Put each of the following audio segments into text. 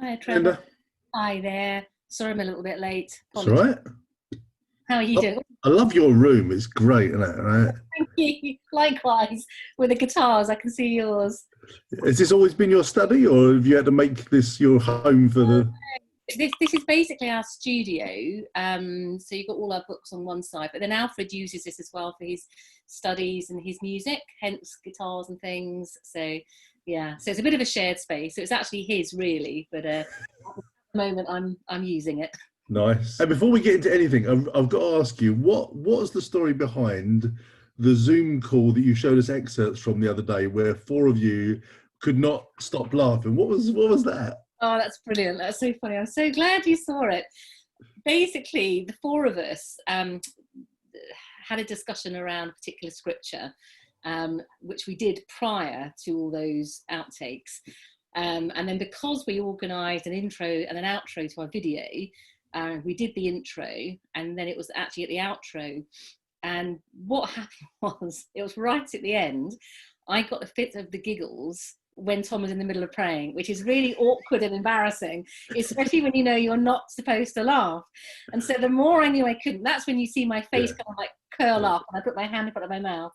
Hi, And Trevor. Hi there. Sorry I'm a little bit late. it's all Apologies. right. How are you I, doing? I love your room. It's great, isn't it? Right? Thank you. Likewise, with the guitars, I can see yours. Has this always been your study, or have you had to make this your home for the? This is basically our studio. So you've got all our books on one side, but then Alfred uses this as well for his studies and his music, hence guitars and things. So yeah, so it's a bit of a shared space. So it's actually his really, but at the moment I'm using it. Nice. And before we get into anything, I've got to ask you, what's the story behind the Zoom call that you showed us excerpts from the other day, where four of you could not stop laughing? What was that? Oh, that's brilliant. That's so funny. I'm so glad you saw it. Basically, the four of us had a discussion around a particular scripture, which we did prior to all those outtakes. And then because we organised an intro and an outro to our video, we did the intro and then it was actually at the outro. And what happened was, it was right at the end, I got the fit of the giggles when Tom was in the middle of praying, which is really awkward and embarrassing, especially when you know you're not supposed to laugh. And so the more I knew I couldn't, that's when you see my face Yeah. kind of like curl up and I put my hand in front of my mouth.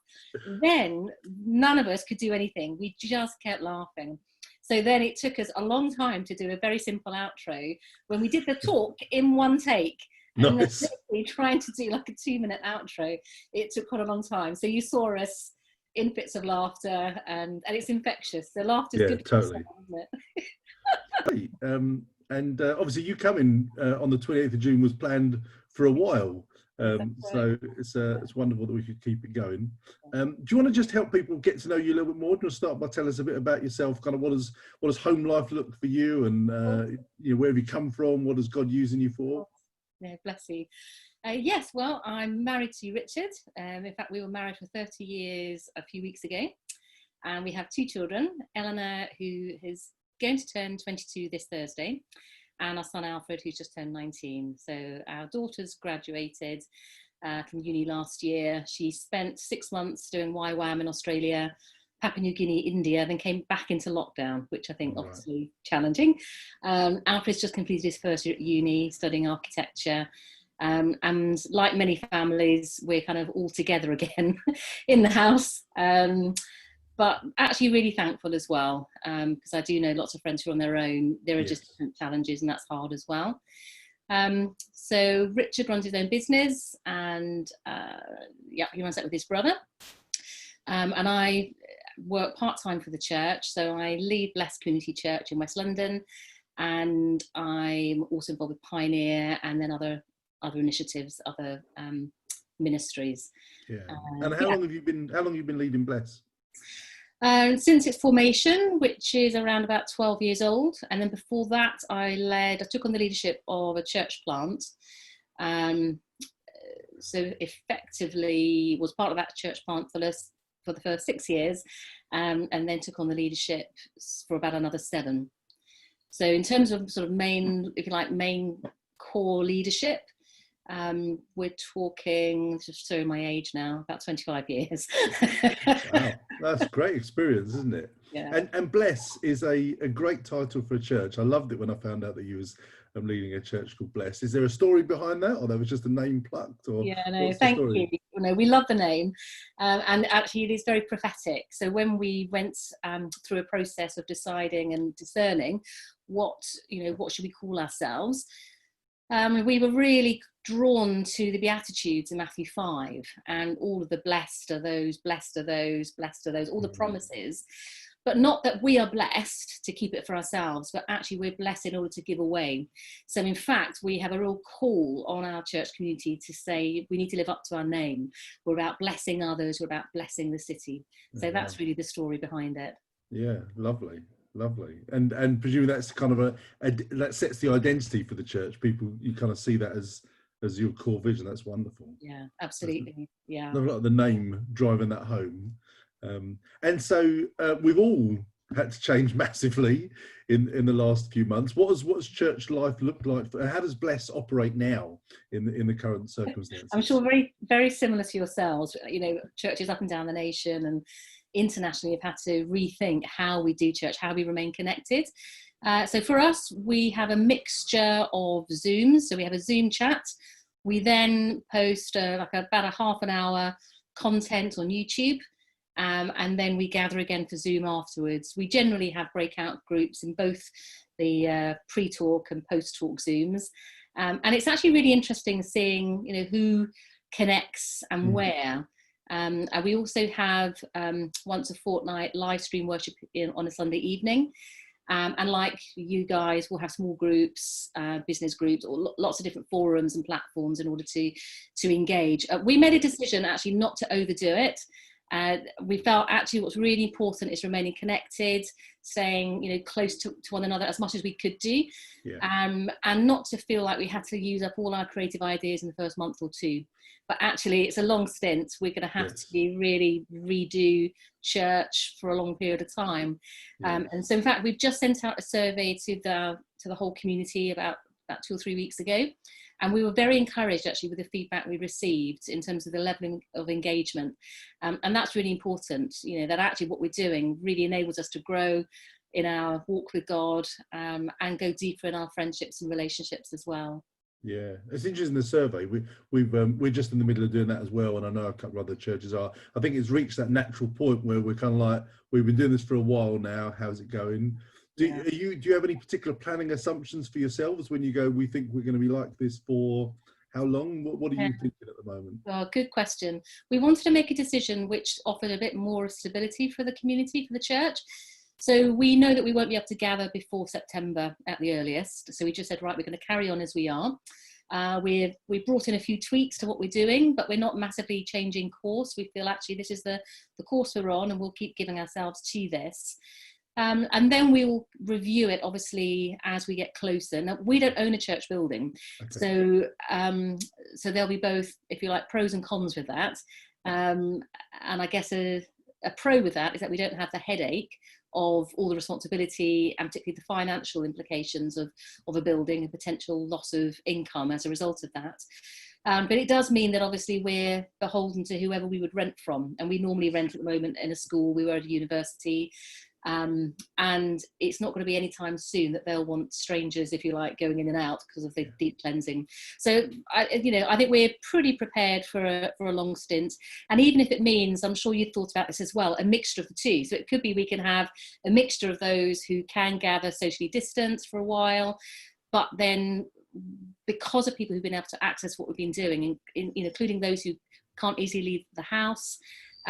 Then none of us could do anything. We just kept laughing. So then it took us a long time to do a very simple outro when we did the talk in one take. And then Nice. literally trying to do like a 2-minute outro, it took quite a long time. So you saw us in fits of laughter, and it's infectious. So laughter's Yeah, good for totally. yourself, isn't it? Great. And obviously, you coming on the 28th of June was planned for a while. That's So it's wonderful that we could keep it going. Do you want to just help people get to know you a little bit more? Do you want to start by telling us a bit about yourself? Kind of what does home life look for you, and where have you come from? What is God using you for? Yeah, bless you. Yes, well, I'm married to Richard. In fact, we were married for 30 years a few weeks ago. And we have 2 children, Eleanor, who is going to turn 22 this Thursday, and our son Alfred, who's just turned 19. So our daughter's graduated from uni last year. She spent 6 months doing YWAM in Australia, Papua New Guinea, India, then came back into lockdown, which I think obviously challenging. Alfred's just completed his first year at uni, studying architecture. And like many families, we're kind of all together again in the house. But actually really thankful as well, because I do know lots of friends who are on their own. There are just different challenges, and that's hard as well. So Richard runs his own business, and he runs that with his brother. And I work part-time for the church, so I lead Blessed Community Church in West London, and I'm also involved with Pioneer and then other initiatives, other ministries. Yeah. And how long have you been leading Bless? Since its formation, which is around about 12 years old. And then before that, I took on the leadership of a church plant. So effectively was part of that church plant for the first 6 years, and then took on the leadership for about another 7. So in terms of sort of main core leadership, we're talking, just showing my age now, about 25 years. Wow, that's a great experience, isn't it? Yeah. And Bless is a great title for a church. I loved it when I found out that you was leading a church called Bless. Is there a story behind that, or that was just a name plucked? Or yeah, no, what's the thank story? you. No, we love the name, and actually it is very prophetic. So when we went through a process of deciding and discerning what should we call ourselves, we were really drawn to the Beatitudes in Matthew 5 and all of the blessed are those, blessed are those, blessed are those, all the promises. But not that we are blessed to keep it for ourselves, but actually we're blessed in order to give away. So in fact, we have a real call on our church community to say we need to live up to our name. We're about blessing others, we're about blessing the city. So that's really the story behind it. Yeah, lovely. And presumably that's kind of that sets the identity for the church. People, you kind of see that as your core vision. That's wonderful. Yeah, absolutely. Yeah. Not a lot of the name driving that home. And so we've all had to change massively in the last few months. What's church life looked like? How does Bless operate now in the current circumstances? I'm sure very, very similar to yourselves. Churches up and down the nation, and internationally have had to rethink how we do church, how we remain connected. So for us, we have a mixture of Zooms. So we have a Zoom chat. We then post about a half an hour content on YouTube. And then we gather again for Zoom afterwards. We generally have breakout groups in both the pre-talk and post-talk Zooms. And it's actually really interesting seeing, who connects and where. And we also have once a fortnight live stream worship on a Sunday evening. And like you guys, we'll have small groups, business groups, or lots of different forums and platforms in order to engage. We made a decision actually not to overdo it. We felt actually what's really important is remaining connected, staying close to one another as much as we could do, and not to feel like we had to use up all our creative ideas in the first month or two. But actually, it's a long stint. We're going to have to really redo church for a long period of time. And so, in fact, we've just sent out a survey to the whole community about 2 or 3 weeks ago. And we were very encouraged actually with the feedback we received in terms of the level of engagement. And that's really important, that actually what we're doing really enables us to grow in our walk with God, and go deeper in our friendships and relationships as well. Yeah, it's interesting, the survey. We're just in the middle of doing that as well, and I know a couple of other churches are. I think it's reached that natural point where we're kind of like, we've been doing this for a while now. How's it going? Do you have any particular planning assumptions for yourselves when you go, we think we're going to be like this for how long? What are you thinking at the moment? Well, good question. We wanted to make a decision which offered a bit more stability for the community, for the church. So we know that we won't be able to gather before September at the earliest. So we just said, right, we're going to carry on as we are. We've brought in a few tweaks to what we're doing, but we're not massively changing course. We feel actually this is the course we're on, and we'll keep giving ourselves to this. And then we will review it, obviously, as we get closer. Now, we don't own a church building. Okay. So there'll be both, if you like, pros and cons with that. And I guess a pro with that is that we don't have the headache of all the responsibility, and particularly the financial implications of a building and potential loss of income as a result of that. But it does mean that obviously we're beholden to whoever we would rent from. And we normally rent at the moment in a school. We were at a university. And it's not going to be any time soon that they'll want strangers, if you like, going in and out because of the deep cleansing. So, I think we're pretty prepared for a long stint. And even if it means, I'm sure you thought about this as well, a mixture of the two. So it could be we can have a mixture of those who can gather socially distanced for a while, but then because of people who've been able to access what we've been doing, including those who can't easily leave the house.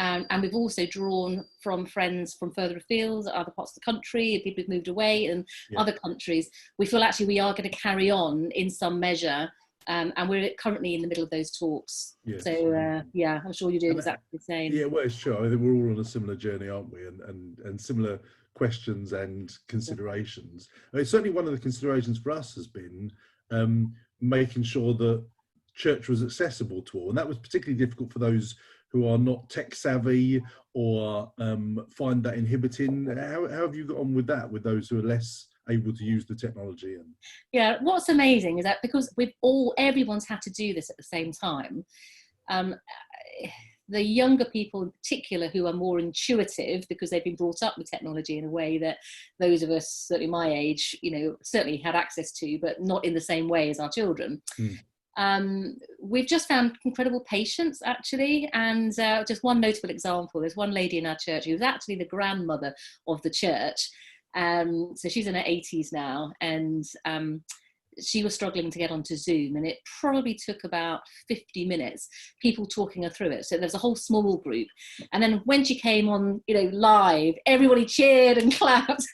And we've also drawn from friends from further afield, other parts of the country, people who've moved away, and other countries. We feel actually we are going to carry on in some measure, and we're currently in the middle of those talks. Yes. So I'm sure you're doing exactly the same. Yeah, well, it's true. I think we're all on a similar journey, aren't we? And similar questions and considerations. I mean, certainly one of the considerations for us has been making sure that church was accessible to all, and that was particularly difficult for those who are not tech savvy or find that inhibiting. How have you got on with that, with those who are less able to use the technology? And yeah, what's amazing is that because everyone's had to do this at the same time, the younger people in particular who are more intuitive because they've been brought up with technology in a way that those of us, certainly my age, certainly had access to, but not in the same way as our children. We've just found incredible patience, actually, and just one notable example, there's one lady in our church who was actually the grandmother of the church, so she's in her 80s now, and she was struggling to get onto Zoom, and it probably took about 50 minutes, people talking her through it. So there's a whole small group. And then when she came on, live, everybody cheered and clapped.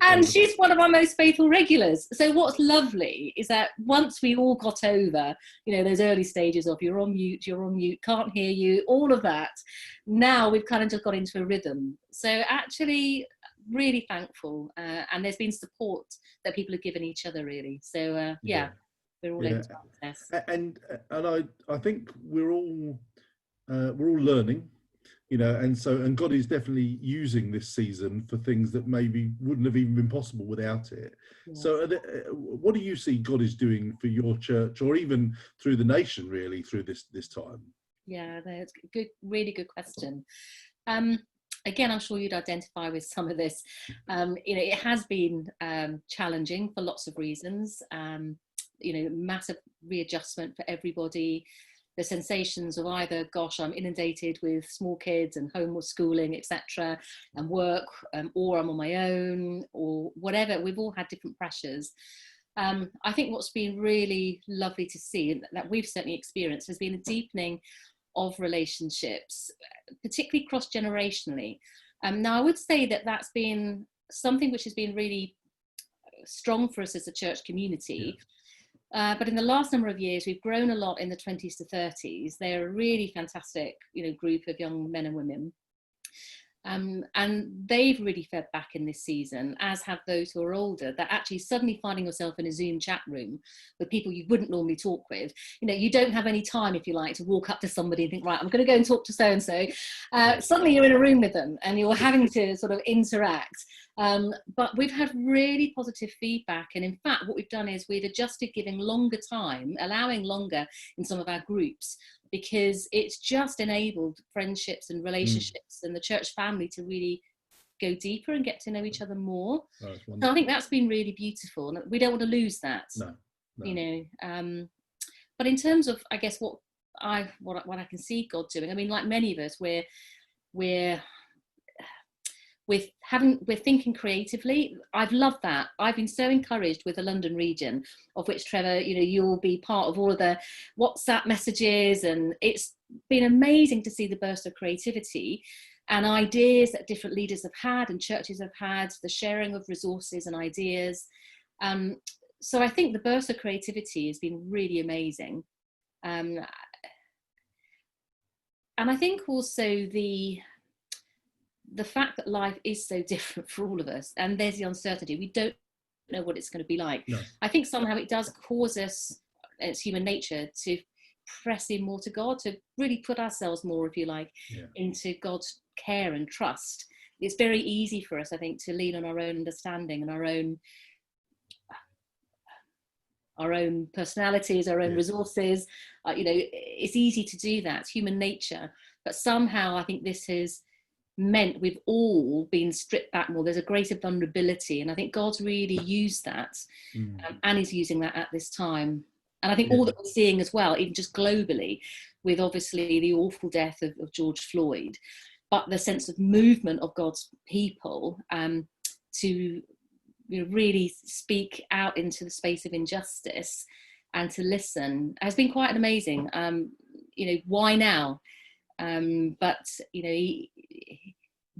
And she's one of our most faithful regulars. So what's lovely is that once we all got over, those early stages of you're on mute, can't hear you, all of that, now we've kind of just got into a rhythm. So actually, really thankful, and there's been support that people have given each other, really. So we're all able to access. And I think we're all learning, and God is definitely using this season for things that maybe wouldn't have even been possible without it. Yes. So what do you see God is doing for your church, or even through the nation, really, through this time? Yeah, that's good, really good question. again, I'm sure you'd identify with some of this. It has been challenging for lots of reasons. Massive readjustment for everybody. The sensations of either, gosh, I'm inundated with small kids and homeschooling, etc., and work, or I'm on my own, or whatever. We've all had different pressures. I think what's been really lovely to see, and that we've certainly experienced, has been a deepening of relationships, particularly cross-generationally. Now, I would say that that's been something which has been really strong for us as a church community. Yeah. But in the last number of years, we've grown a lot in the 20s to 30s. They're a really fantastic, group of young men and women. And they've really fed back in this season, as have those who are older, that actually suddenly finding yourself in a Zoom chat room with people you wouldn't normally talk with. You don't have any time, if you like, to walk up to somebody and think, right, I'm going to go and talk to so-and-so. Suddenly you're in a room with them and you're having to sort of interact. But we've had really positive feedback. And in fact, what we've done is we've adjusted giving longer time, allowing longer in some of our groups, because it's just enabled friendships and relationships and the church family to really go deeper and get to know each other more. So I think that's been really beautiful, and we don't want to lose that. No. But in terms of, I guess, what I can see God doing, I mean, like many of us, we're thinking creatively. I've loved that. I've been so encouraged with the London region, of which, Trevor, you'll be part of all of the WhatsApp messages, and it's been amazing to see the burst of creativity and ideas that different leaders have had and churches have had, the sharing of resources and ideas. So I think the burst of creativity has been really amazing. And I think also the fact that life is so different for all of us, and there's the uncertainty, we don't know what it's going to be like. No. I think somehow it does cause us, it's human nature, to press in more to God, to really put ourselves more, if you like, into God's care and trust. It's very easy for us, I think, to lean on our own understanding and our own personalities, our own resources. It's easy to do that. It's human nature. But somehow I think this has meant we've all been stripped back more. There's a greater vulnerability, and I think God's really used that, and is using that at this time. And I think all that we're seeing as well, even just globally, with obviously the awful death of George Floyd, but the sense of movement of God's people to really speak out into the space of injustice and to listen has been quite amazing. Why now? But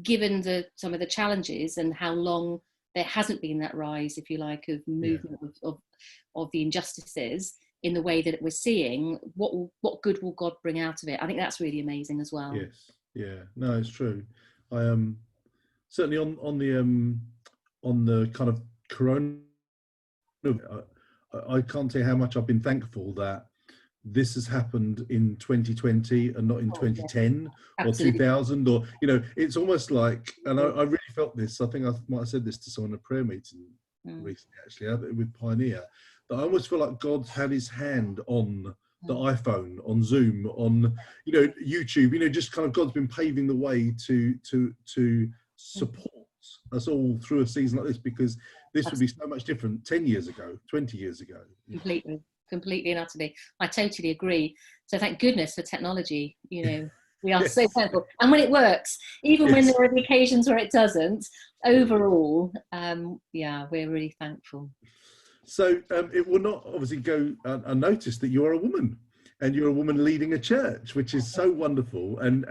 given some of the challenges and how long there hasn't been that rise, if you like, of movement of the injustices in the way that we're seeing, what good will God bring out of it? I think that's really amazing as well. Yes, yeah, no, it's true. I certainly on the kind of corona, I can't tell you how much I've been thankful that this has happened in 2020 and not in 2010 or 2000, or it's almost like, and I really felt this, I think I might have said this to someone at a prayer meeting recently, actually, with Pioneer, that I almost feel like God's had his hand on the iPhone, on Zoom, on YouTube, just kind of God's been paving the way to support us all through a season like this, because this would be so much different 10 years ago, 20 years ago. Completely and utterly. I totally agree. So thank goodness for technology. We are so thankful. And when it works, even when there are the occasions where it doesn't, overall, we're really thankful. So it will not obviously go unnoticed that you are a woman, and you're a woman leading a church, which is so wonderful. And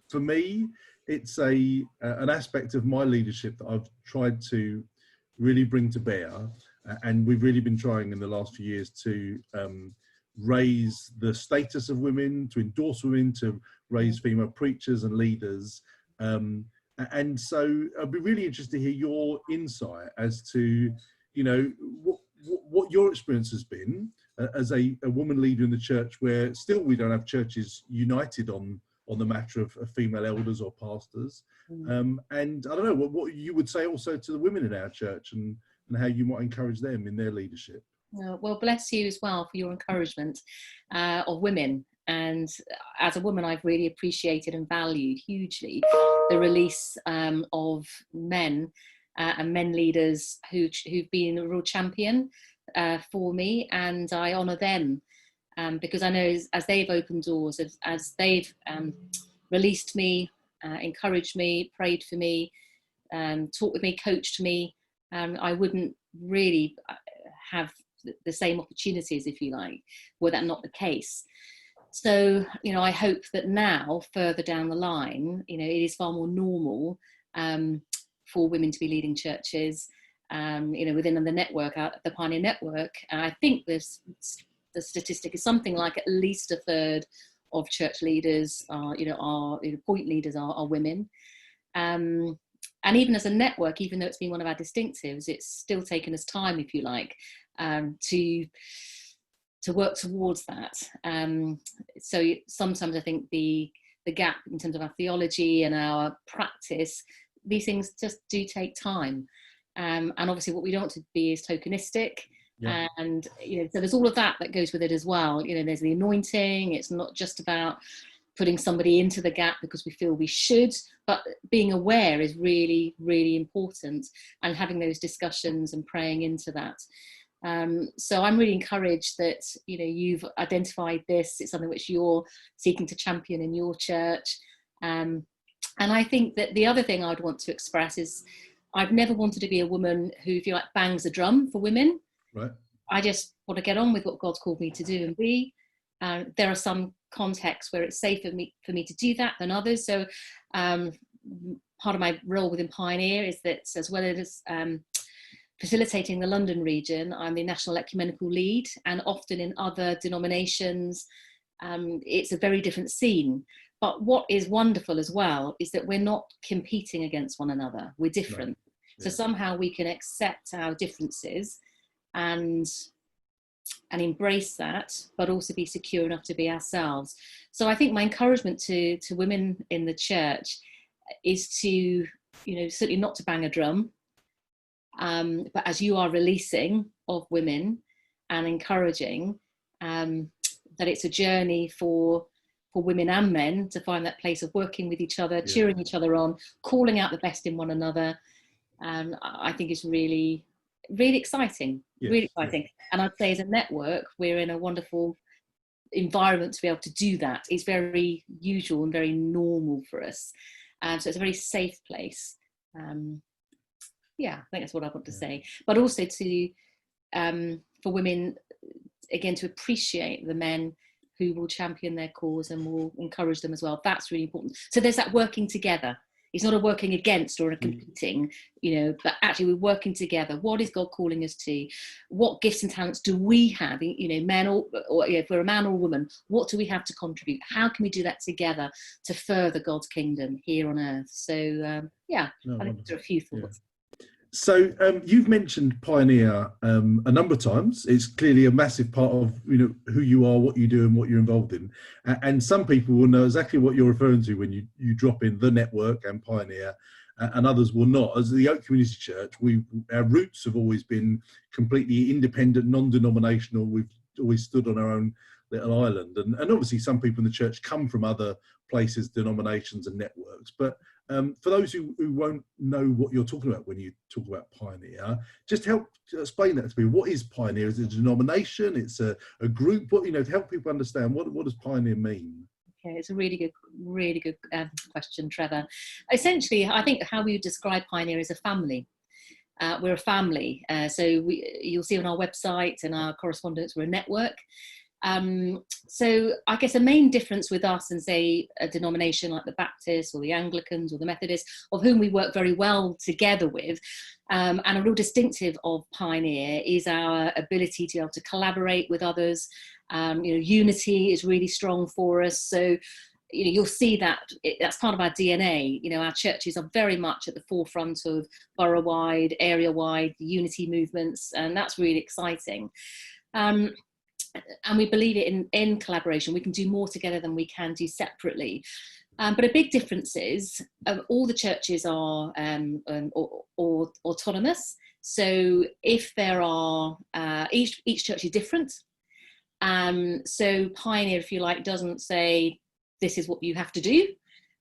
for me, it's an aspect of my leadership that I've tried to really bring to bear. And we've really been trying in the last few years to raise the status of women, to endorse women, to raise female preachers and leaders. And so I'd be really interested to hear your insight as to, what your experience has been as a woman leader in the church, where still we don't have churches united on the matter of female elders or pastors. And I don't know what you would say also to the women in our church, and how you might encourage them in their leadership. Well, bless you as well for your encouragement of women. And as a woman, I've really appreciated and valued hugely the release of men and men leaders who've been a real champion for me, and I honour them because I know as they've opened doors, as they've released me, encouraged me, prayed for me, talked with me, coached me, I wouldn't really have the same opportunities, if you like, were that not the case. So, you know, I hope that now, further down the line, you know, it is far more normal for women to be leading churches, you know, within the network, the Pioneer Network. And I think the statistic is something like at least a third of church leaders point leaders are women. And even as a network, even though it's been one of our distinctives, it's still taken us time, if you like, to work towards that. So sometimes I think the gap in terms of our theology and our practice, these things just do take time. And obviously what we don't want to be is tokenistic. Yeah. And, you know, so there's all of that goes with it as well. You know, there's the anointing. It's not just about putting somebody into the gap because we feel we should, but being aware is really, really important, and having those discussions and praying into that. So I'm really encouraged that, you know, you've identified this. It's something which you're seeking to champion in your church. And I think that the other thing I'd want to express is I've never wanted to be a woman who, if you like, bangs a drum for women. Right. I just want to get on with what God's called me to do and be. There are some contexts where it's safer for me to do that than others. So part of my role within Pioneer is that, as well as facilitating the London region, I'm the National Ecumenical Lead, and often in other denominations, it's a very different scene. But what is wonderful as well is that we're not competing against one another. We're different. Right. Yeah. So somehow we can accept our differences and embrace that, but also be secure enough to be ourselves. So I think my encouragement to women in the church is to, you know, certainly not to bang a drum, but as you are releasing of women and encouraging, that it's a journey for women and men to find that place of working with each other, cheering each other on, calling out the best in one another. I think is really, really exciting, really exciting. Yeah. And I'd say as a network, we're in a wonderful environment to be able to do that. It's very usual and very normal for us. So it's a very safe place. I think that's what I want to say. But also to, for women, again, to appreciate the men who will champion their cause and will encourage them as well. That's really important. So there's that working together. It's not a working against or a competing, you know, but actually we're working together. What is God calling us to? What gifts and talents do we have? You know, men or if we're a man or a woman, what do we have to contribute? How can we do that together to further God's kingdom here on earth? So, I think there are a few thoughts. So you've mentioned Pioneer a number of times. It's clearly a massive part of, you know, who you are, what you do, and what you're involved in. And some people will know exactly what you're referring to when you drop in the network and Pioneer, and others will not. As the Oak Community Church, our roots have always been completely independent, non-denominational. We've always stood on our own little island. And obviously some people in the church come from other places, denominations and networks. But for those who won't know what you're talking about when you talk about Pioneer, just help explain that to me. What is Pioneer? Is it a denomination? It's a group? What, you know, to help people understand, what does Pioneer mean? Okay, it's a really good question, Trevor. Essentially, I think how we would describe Pioneer is a family. We're a family. So you'll see on our website and our correspondence, we're a network. So I guess a main difference with us and say a denomination like the Baptists or the Anglicans or the Methodists, of whom we work very well together with, and a real distinctive of Pioneer is our ability to be able to collaborate with others. You know, unity is really strong for us. So, you know, you'll see that that's part of our DNA. You know, our churches are very much at the forefront of borough-wide, area-wide unity movements, and that's really exciting. And we believe it in collaboration. We can do more together than we can do separately. But a big difference is all the churches are autonomous. So if there are, each church is different. So Pioneer, if you like, doesn't say this is what you have to do,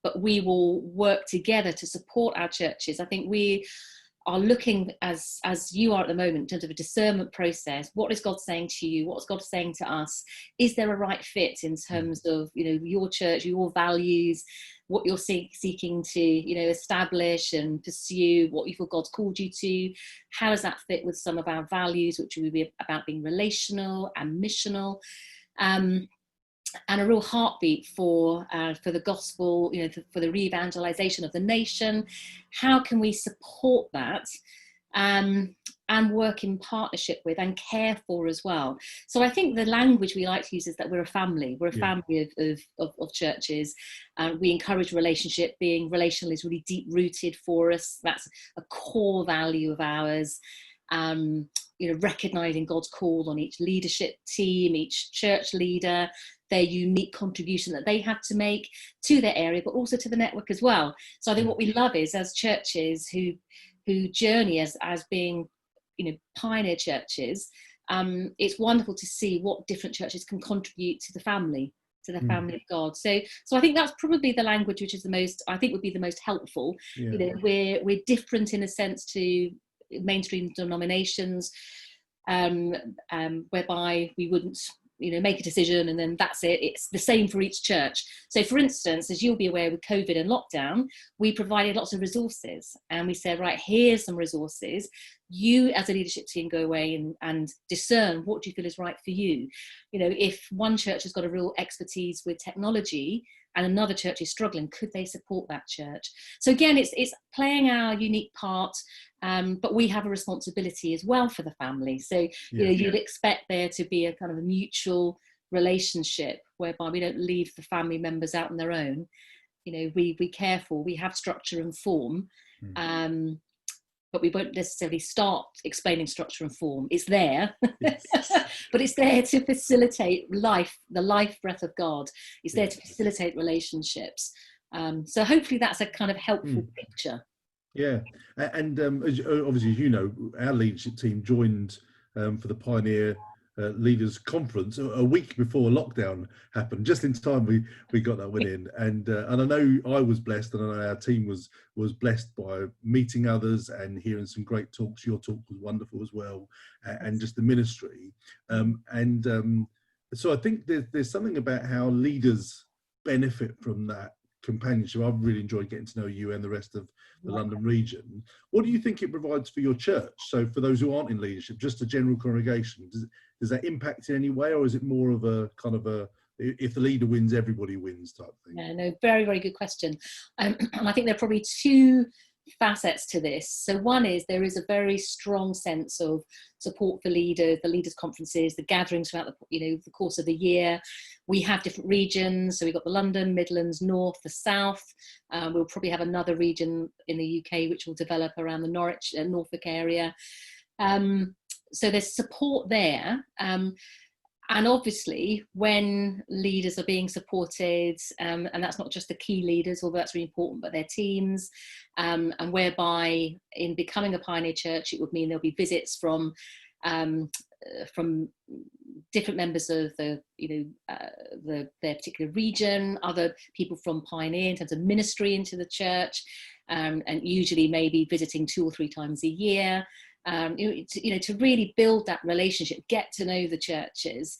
but we will work together to support our churches. I think we are looking, as you are at the moment, in terms of a discernment process. What is God saying to you? What's God saying to us? Is there a right fit in terms of, you know, your church, your values, what you're seeking to, you know, establish and pursue, what you feel God's called you to? How does that fit with some of our values, which will be about being relational and missional? And a real heartbeat for the gospel, you know, for the re-evangelization of the nation. How can we support that and work in partnership with and care for as well? So I think the language we like to use is that we're a family. We're a family of churches. We encourage relationship. Being relational is really deep rooted for us. That's a core value of ours. You know, recognizing God's call on each leadership team, each church leader, their unique contribution that they have to make to their area, but also to the network as well. So I think what we love is, as churches who journey as being, you know, pioneer churches, it's wonderful to see what different churches can contribute to the family, to the family of God. So I think that's probably the language which is the most, I think would be the most helpful. You know, we're different in a sense to mainstream denominations, whereby we wouldn't, you know, make a decision and then that's it. It's the same for each church. So for instance, as you'll be aware, with COVID and lockdown, we provided lots of resources and we said, right, here's some resources. You as a leadership team go away and discern what do you feel is right for you. You know, if one church has got a real expertise with technology and another church is struggling, could they support that church? So again, it's playing our unique part, but we have a responsibility as well for the family. So you know, you'd expect there to be a kind of a mutual relationship whereby we don't leave the family members out on their own. You know, we care for, we have structure and form, but we won't necessarily start explaining structure and form. It's there, but it's there to facilitate life, the life breath of God. It's there to facilitate relationships. So hopefully that's a kind of helpful picture. Yeah, and obviously, as you know, our leadership team joined for the Pioneer Leaders Conference a week before lockdown happened. Just in time, we got that one in, and I know I was blessed, and I know our team was blessed by meeting others and hearing some great talks. Your talk was wonderful as well, and just the ministry, so I think there's something about how leaders benefit from that companionship. I've really enjoyed getting to know you and the rest of the London region. What do you think it provides for your church? So for those who aren't in leadership, just a general congregation, does that impact in any way, or is it more of a kind of a, if the leader wins, everybody wins type thing? Yeah, no, very, very good question. And I think there are probably two facets to this. So one is there is a very strong sense of support for leaders, the leaders conferences, the gatherings throughout the course of the year. We have different regions, so we've got the London, Midlands, North, the South. We'll probably have another region in the UK which will develop around the Norwich and Norfolk area. So there's support there. And obviously, when leaders are being supported, and that's not just the key leaders, although that's really important, but their teams, and whereby in becoming a pioneer church, it would mean there'll be visits from different members of their particular region, other people from Pioneer in terms of ministry into the church, and usually maybe visiting 2 or 3 times a year. To really build that relationship, get to know the churches,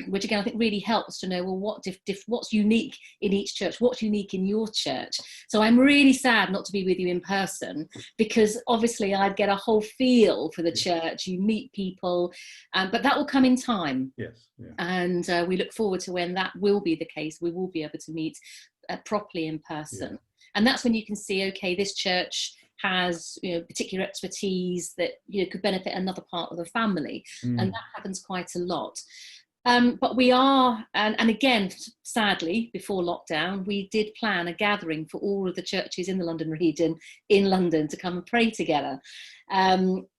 which again I think really helps to know, well, what's unique in each church, what's unique in your church. So I'm really sad not to be with you in person, because obviously I'd get a whole feel for the church. You meet people, but that will come in time. Yes. Yeah. And we look forward to when that will be the case. We will be able to meet properly in person, and that's when you can see, okay, this church has particular expertise that could benefit another part of the family, and that happens quite a lot. But we are, and again, sadly, before lockdown, we did plan a gathering for all of the churches in the London region in London to come and pray together.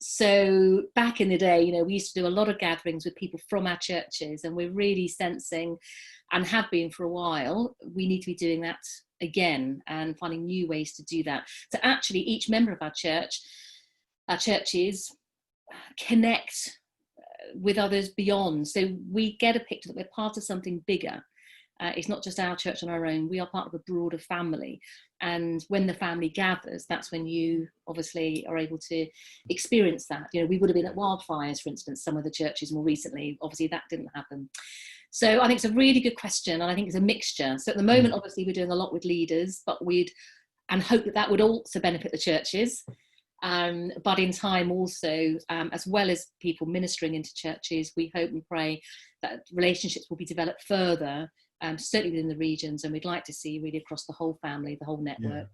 So back in the day, we used to do a lot of gatherings with people from our churches, and we're really sensing, and have been for a while, we need to be doing that again and finding new ways to do that. So actually each member of our churches connect with others beyond. So we get a picture that we're part of something bigger. It's not just our church on our own. We are part of a broader family. And when the family gathers, that's when you obviously are able to experience that. You know, we would have been at wildfires, for instance, some of the churches more recently. Obviously, that didn't happen. So I think it's a really good question. And I think it's a mixture. So at the moment, obviously, we're doing a lot with leaders, but and hope that would also benefit the churches. But in time also, as well as people ministering into churches, we hope and pray that relationships will be developed further, certainly within the regions, and we'd like to see really across the whole family, the whole network,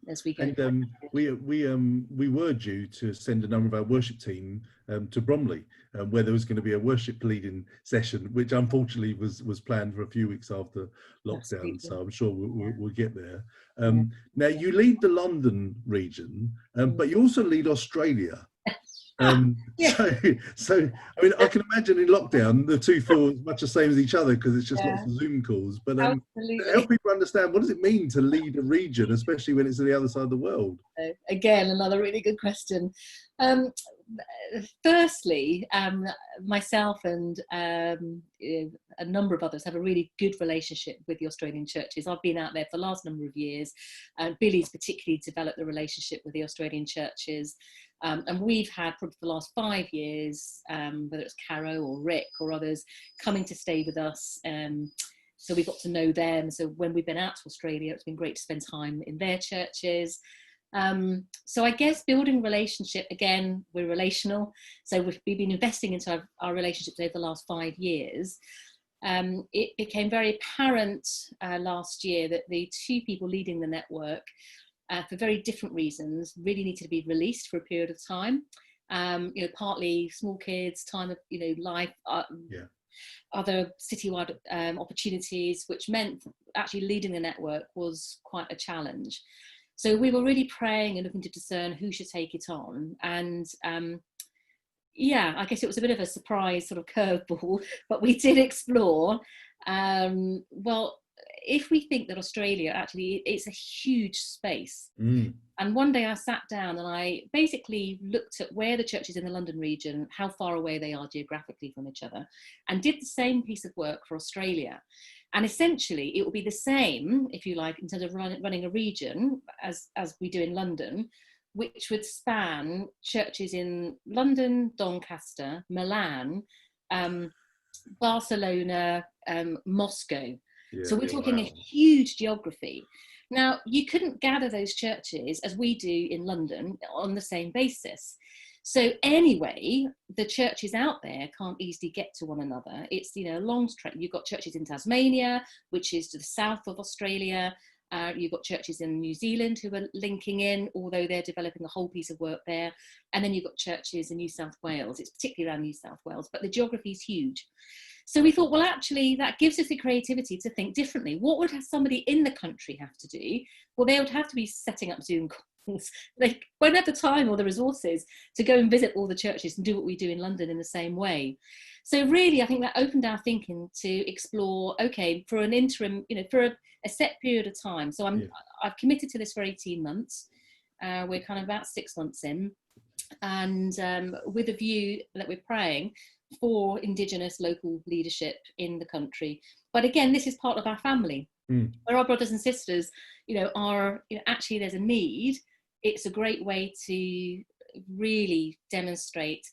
as we go. And we were due to send a number of our worship team to Bromley, where there was going to be a worship leading session, which unfortunately was planned for a few weeks after lockdown. So I'm sure we'll get there. Now you lead the London region, but you also lead Australia. So I mean, I can imagine in lockdown the two feel much the same as each other because it's just lots of Zoom calls. But help people understand, what does it mean to lead a region, especially when it's on the other side of the world? Again, another really good question. Firstly, myself and a number of others have a really good relationship with the Australian churches. I've been out there for the last number of years. Billy's particularly developed the relationship with the Australian churches. And we've had probably for the last 5 years, whether it's Caro or Rick or others, coming to stay with us. So we got to know them. So when we've been out to Australia, it's been great to spend time in their churches. So I guess building relationship, again, we're relational. So we've been investing into our relationships over the last 5 years. It became very apparent last year that the two people leading the network, for very different reasons, really needed to be released for a period of time. You know, partly small kids, time of, you know, life, other citywide opportunities, which meant actually leading the network was quite a challenge. So we were really praying and looking to discern who should take it on. And I guess it was a bit of a surprise sort of curveball, but we did explore. Well, if we think that Australia, actually, it's a huge space. And one day I sat down and I basically looked at where the churches in the London region, how far away they are geographically from each other, and did the same piece of work for Australia. And essentially, it will be the same, if you like, in terms of running a region as we do in London, which would span churches in London, Doncaster, Milan, Barcelona, Moscow. So we're talking a huge geography. Now, you couldn't gather those churches as we do in London on the same basis. So anyway, the churches out there can't easily get to one another. It's, you know, a long trek. You've got churches in Tasmania, which is to the south of Australia. You've got churches in New Zealand who are linking in, although they're developing a whole piece of work there. And then you've got churches in New South Wales. It's particularly around New South Wales, but the geography is huge. So we thought, well, actually, that gives us the creativity to think differently. What would somebody in the country have to do? Well, they would have to be setting up Zoom calls. They won't have the time or the resources to go and visit all the churches and do what we do in London in the same way. So really, I think that opened our thinking to explore, okay, for an interim, you know, for a set period of time. So I've committed to this for 18 months. We're kind of about 6 months in. And with a view that we're praying for Indigenous local leadership in the country. But again, this is part of our family. Where our brothers and sisters, you know, are, you know, actually there's a need. It's a great way to really demonstrate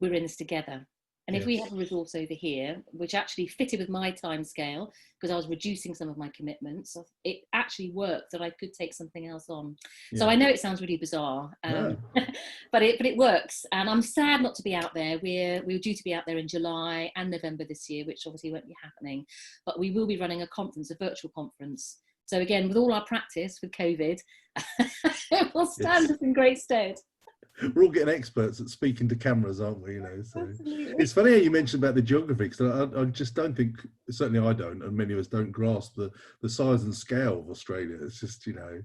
we're in this together. And if we have a resource over here, which actually fitted with my time scale, because I was reducing some of my commitments, it actually worked that I could take something else on. So I know it sounds really bizarre, but it works. And I'm sad not to be out there. We were due to be out there in July and November this year, which obviously won't be happening. But we will be running a conference, a virtual conference. So again, with all our practice with COVID, it will stand us in great stead. We're all getting experts at speaking to cameras, aren't we? You know, so it's funny how you mentioned about the geography, because I just don't think, certainly I don't, and many of us don't grasp the size and scale of Australia. It's just, you know,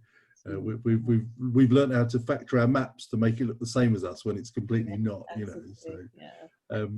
we've learned how to factor our maps to make it look the same as us when it's completely not. You know, so.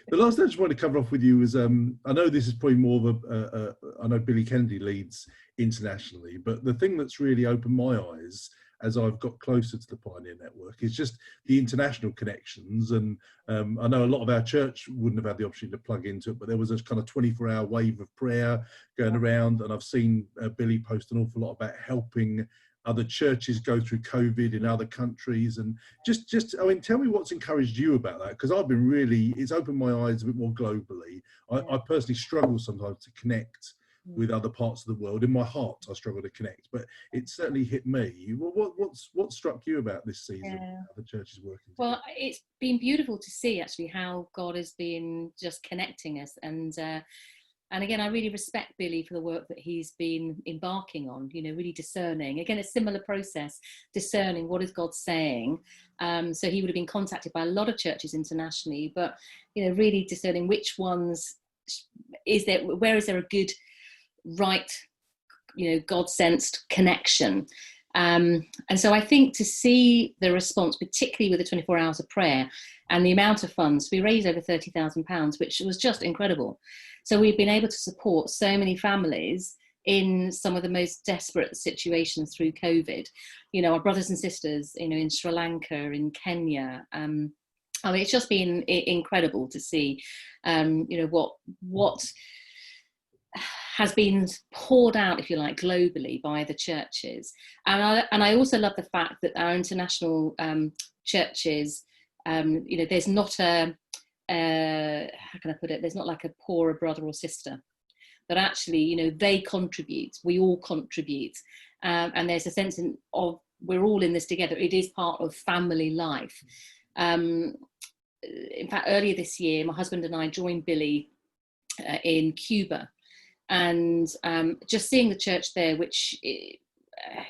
The last thing I just wanted to cover off with you is, I know this is probably more of I know Billy Kennedy leads internationally, but the thing that's really opened my eyes as I've got closer to the Pioneer Network. It's just the international connections. And I know a lot of our church wouldn't have had the opportunity to plug into it, but there was a kind of 24-hour wave of prayer going around. And I've seen Billy post an awful lot about helping other churches go through COVID in other countries. And just I mean, tell me what's encouraged you about that, because I've been really, it's opened my eyes a bit more globally. I personally struggle sometimes to connect with other parts of the world. In my heart, I struggle to connect, but it certainly hit me. What struck you about this season? How the church is working together? Well, it's been beautiful to see actually how God has been just connecting us, and again, I really respect Billy for the work that he's been embarking on, you know, really discerning. Again, a similar process, discerning what is God saying. So he would have been contacted by a lot of churches internationally, but, you know, really discerning which ones where is there a good, right, you know, God-sensed connection. And so I think to see the response, particularly with the 24 hours of prayer and the amount of funds, we raised over £30,000, which was just incredible. So we've been able to support so many families in some of the most desperate situations through COVID. You know, our brothers and sisters, you know, in Sri Lanka, in Kenya. I mean, it's just been incredible to see, you know, what has been poured out, if you like, globally by the churches. And I also love the fact that our international churches, you know, there's not how can I put it? There's not like a poorer brother or sister. That actually, you know, they contribute. We all contribute, and there's a sense of we're all in this together. It is part of family life. In fact, earlier this year, my husband and I joined Billy in Cuba, and just seeing the church there, which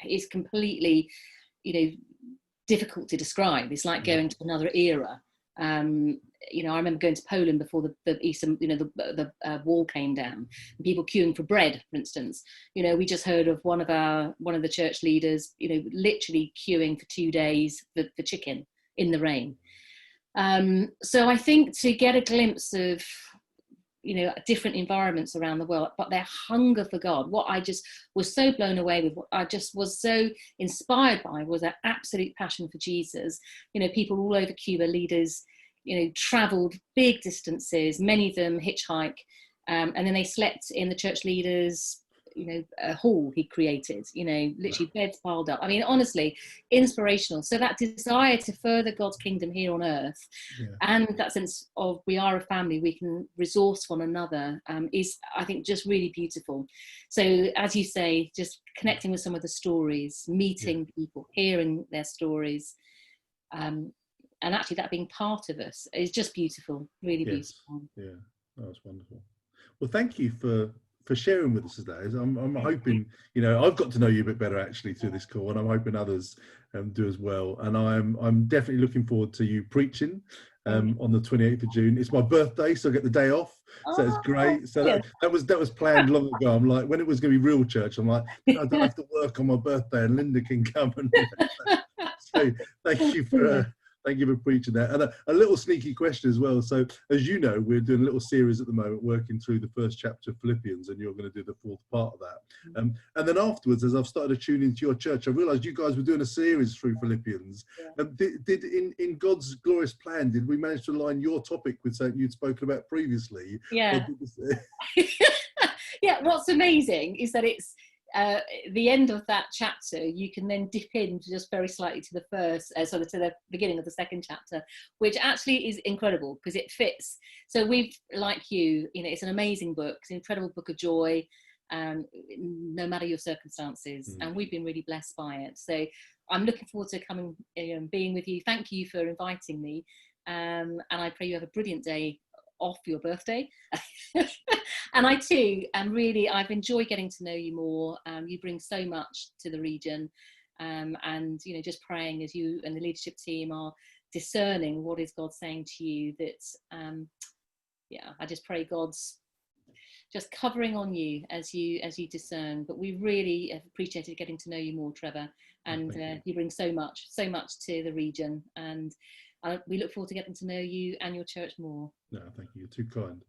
is completely, you know, difficult to describe. It's like going to another era. You know, I remember going to Poland before the Eastern, you know, the wall came down, and people queuing for bread, for instance. You know, we just heard of one of the church leaders, you know, literally queuing for 2 days for chicken in the rain. So I think to get a glimpse of, you know, different environments around the world, but their hunger for God, what I just was so blown away with, what I just was so inspired by, was their absolute passion for Jesus. You know, people all over Cuba, leaders, you know, traveled big distances, many of them hitchhike, and then they slept in the church leaders, you know, a hall he created, you know, literally beds piled up. I mean, honestly, inspirational. So that desire to further God's kingdom here on earth, and that sense of we are a family, we can resource one another, is, I think, just really beautiful. So as you say, just connecting with some of the stories, meeting people, hearing their stories, and actually that being part of us is just beautiful, really beautiful. Yeah, that's wonderful. Well, thank you for sharing with us today. I'm hoping, you know, I've got to know you a bit better actually through this call, and I'm hoping others do as well. And I'm definitely looking forward to you preaching on the 28th of June. It's my birthday, so I get the day off. So it's great. So that was planned long ago. I'm like, when it was going to be real church, I'm like, I don't have to work on my birthday, and Linda can come. And so thank you for preaching that. And a little sneaky question as well. So, as you know, we're doing a little series at the moment, working through the first chapter of Philippians, and you're going to do the fourth part of that. And then afterwards, as I've started to tune into your church, I realised you guys were doing a series through Philippians. Did in God's glorious plan, did we manage to align your topic with something you'd spoken about previously? Yeah. Yeah. What's amazing is that it's the end of that chapter, you can then dip in just very slightly to the first, sort of to the beginning of the second chapter, which actually is incredible because it fits. So we've, like you know, it's an amazing book, it's an incredible book of joy, no matter your circumstances, and we've been really blessed by it. So I'm looking forward to coming and being with you. Thank you for inviting me, and I pray you have a brilliant day off your birthday. And I too am really, I've enjoyed getting to know you more. You bring so much to the region, and you know, just praying as you and the leadership team are discerning what is God saying to you, that I just pray God's just covering on you as you discern. But we really have appreciated getting to know you more, Trevor, and you bring so much to the region, and we look forward to getting to know you and your church more. No, thank you. You're too kind.